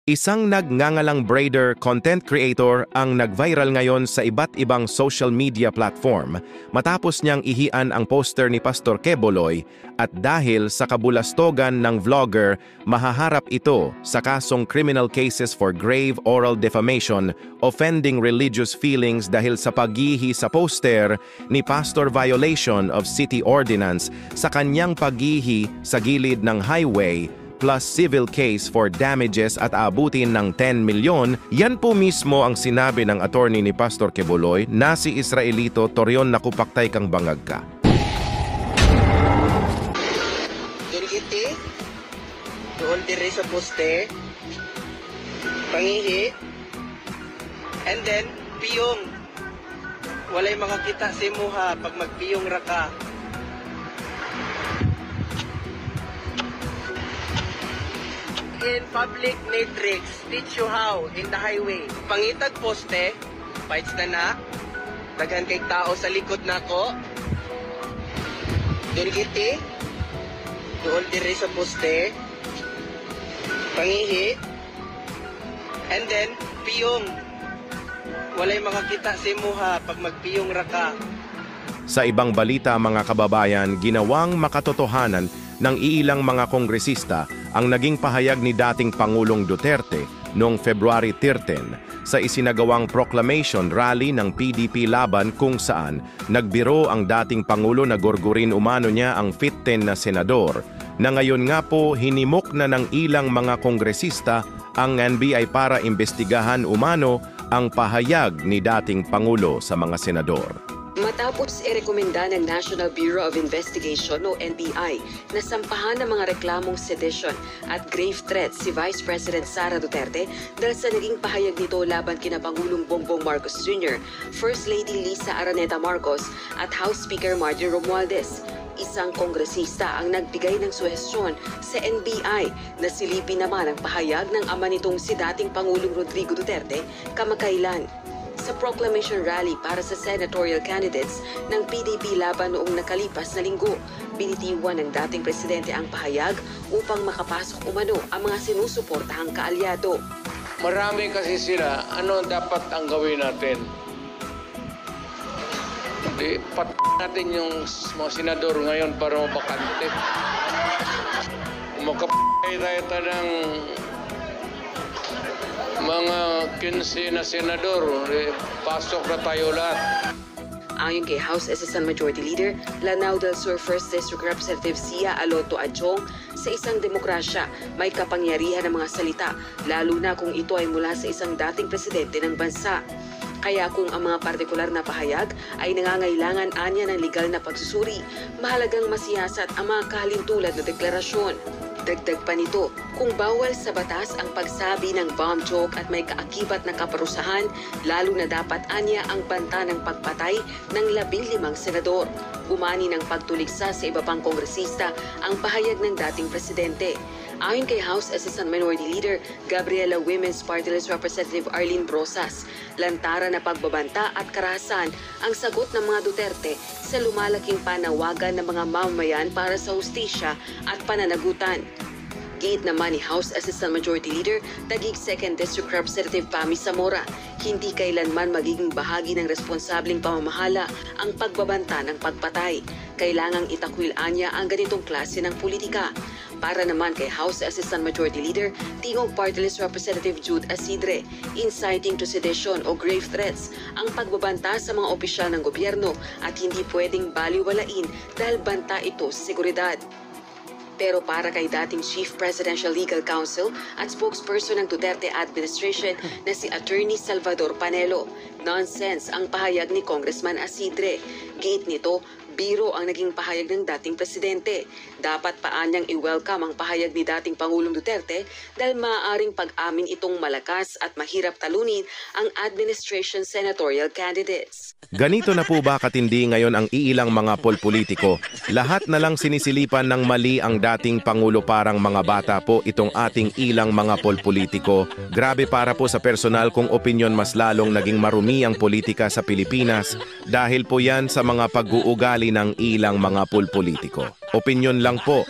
Isang nagngangalang braider content creator ang nag-viral ngayon sa iba't ibang social media platform matapos niyang ihian ang poster ni Pastor Quiboloy at dahil sa kabulastogan ng vlogger, mahaharap ito sa kasong criminal cases for grave oral defamation, offending religious feelings dahil sa paghihi sa poster ni Pastor violation of city ordinance sa kanyang paghihi sa gilid ng highway plus civil case for damages at aabutin ng 10 milyon, yan po mismo ang sinabi ng attorney ni Pastor Quiboloy na si Israelito Torion nakupaktay kang bangag ka. Dulgiti, doon dire sa poste, pangihi, and then piyong. Walay makakita si muha pag magpiyong raka. In public matrix, teach you how in the highway. Pangitag poste, fights na, daghan kay tao sa likod nako. Dulgiti, doon dire sa poste, pangihi, and then piyong. Walay makakita si muha pag magpiyong raka. Sa ibang balita mga kababayan, ginawang makatotohanan ng iilang mga kongresista ang naging pahayag ni dating Pangulong Duterte noong February 13 sa isinagawang proclamation rally ng PDP laban kung saan nagbiro ang dating Pangulo na gurgurin umano niya ang fit-10 na senador na ngayon nga po hinimok na ng ilang mga kongresista ang NBI para imbestigahan umano ang pahayag ni dating Pangulo sa mga senador. Matapos irekomenda ng National Bureau of Investigation o NBI na sampahan ng mga reklamong sedition at grave threats si Vice President Sara Duterte dahil sa naging pahayag nito laban kina Pangulong Bongbong Marcos Jr., First Lady Lisa Araneta Marcos at House Speaker Martin Romualdez. Isang kongresista ang nagbigay ng suhestyon sa NBI na silipin naman ang pahayag ng ama nitong si dating Pangulong Rodrigo Duterte kamakailan. Sa proclamation rally para sa senatorial candidates ng PDP laban noong nakalipas na linggo, binitiwan ng dating presidente ang pahayag upang makapasok umano ang mga sinusuportahang kaalyado. Marami kasi sila, ano dapat ang gawin natin? Natin yung mga senador ngayon para mabakante. Tayo ng mga 15 na senador, pasok na tayo lahat. Ayon kay House Assistant Majority Leader Lanao del Sur 1st District Representative Sia Alonto Adjong, sa isang demokrasya may kapangyarihan ng mga salita, lalo na kung ito ay mula sa isang dating presidente ng bansa. Kaya kung ang mga partikular na pahayag ay nangangailangan anya ng legal na pagsusuri, mahalagang masiyasat ang mga kahalintulad na deklarasyon. Dagdag pa nito, kung bawal sa batas ang pagsabi ng bomb joke at may kaakibat na kaparusahan, lalo na dapat anya ang banta ng pagpatay ng 15 senador. Umani ng pagtuligsa sa iba pang kongresista ang pahayag ng dating presidente. Ayon kay House Assistant Minority Leader Gabriela Women's Party List Representative Arlene Brosas, lantaran na pagbabanta at karahasan ang sagot ng mga Duterte sa lumalaking panawagan ng mga mamamayan para sa hustisya at pananagutan. Giit naman ni House Assistant Majority Leader Taguig 2nd District Representative Pami Zamora, hindi kailanman magiging bahagi ng responsableng pamamahala ang pagbabanta ng pagpatay. Kailangang itakwil-an niya ang ganitong klase ng politika. Para naman kay House Assistant Majority Leader Tingog Party List Representative Jude Asidre, inciting to sedition o grave threats ang pagbabanta sa mga opisyal ng gobyerno at hindi pwedeng baliwalain dahil banta ito sa seguridad. Pero para kay dating Chief Presidential Legal Counsel at spokesperson ng Duterte Administration na si Attorney Salvador Panelo, nonsense ang pahayag ni Congressman Asidre. Giit nito, biro ang naging pahayag ng dating presidente. Dapat paanyang i-welcome ang pahayag ni dating Pangulong Duterte dahil maaaring pag-amin itong malakas at mahirap talunin ang administration senatorial candidates. Ganito na po ba katindi ngayon ang iilang mga polpolitiko? Lahat na lang sinisilipan ng mali ang dating Pangulo, parang mga bata po itong ating ilang mga polpolitiko. Grabe, para po sa personal kong opinyon, mas lalong naging marumi ang politika sa Pilipinas dahil po yan sa mga pag-uugali ng ilang mga polpolitiko. Opinyon lang po.